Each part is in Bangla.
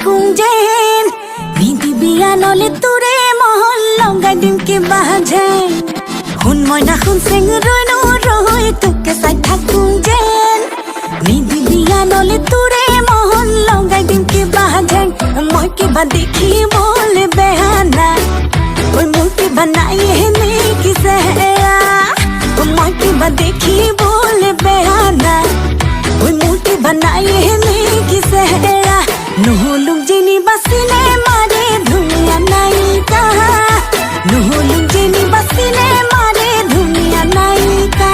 থাকুং যেন নিদিবিয়া নলে তোরে মহল লঙ্গাই দিম কিবা যেন শুন মইনা শুন চেঙুৰৈ নৰৈ তোকে চাই থাকুং যেন নিদিবিয়া নলে তোৰে মহল লঙ্গাই দিম কিবা যেন মই কিবা দেখিবলে বেয়া নাই ঐ মোৰ কিবা নাই নেকি চেহেৰা মই কিবা দেখিবলে বেয়া নাই ঐ মোৰ কিবা নাই নেকি চেহেৰা নহলুক যেনিবা চিনেমাৰে ধুনীয়া নায়িকা নহলুক যেনিবা চিনেমাৰে ধুনীয়া নায়িকা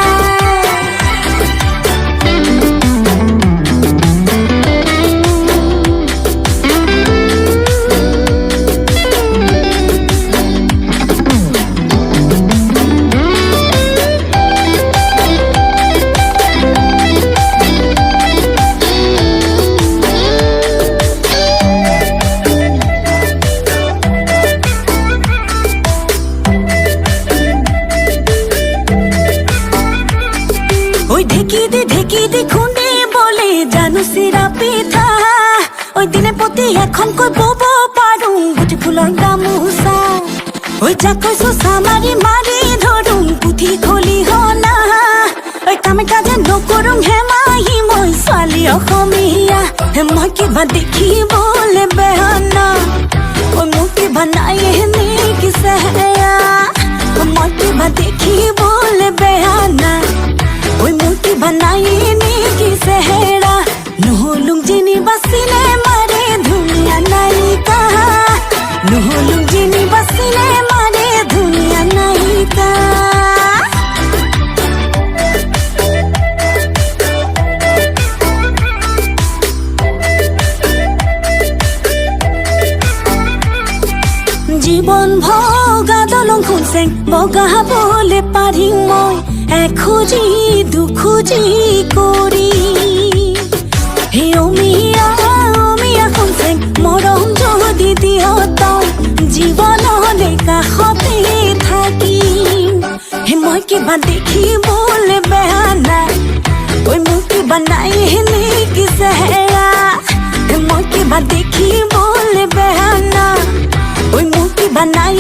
ঢেকি দি খুন্দি বলে জানো চিৰা পিঠা ঐ দিনে প্ৰতি এখনকৈ বব পাৰোঁ গুটি ফুলৰ গামোচা ঐ যাক কৈছো চামাৰি মাৰি ধৰোঁ পুথি খলিহনা ঐ কামে কাজে নকৰোঁ হেমাহি মই ছোৱালী অসমীয়া মই কিবা দেখিবলে বেয়া না ঐ মোৰ কিবা নাই নেকি চেহেৰা মই কিবা দেখিবলে বেয়া না ঐ মোৰ কিবা নাই নেকি চেহেৰা নহলুক যেনিবা চিনেমাৰে ধুনীয়া নায়িকা নহলুক যেনিবা চিনেমাৰে ধুনীয়া নায়িকা জীৱন ভগা দলং খুচেং বগাবলে পাৰিম মই এখুজি দুখুজি কৰি হে অমিয়া অমিয়া খুচেং মৰম যদি দিয় তই জীৱনলে কাষতে থাকিম হে মই কিবা দেখিবলে বেয়া নাই ঐ মোৰ কিবা নাই নেকি চেহেৰা হে মই কিবা দেখিবলে বেয়া নাই ঐ মোৰ কিবা নাই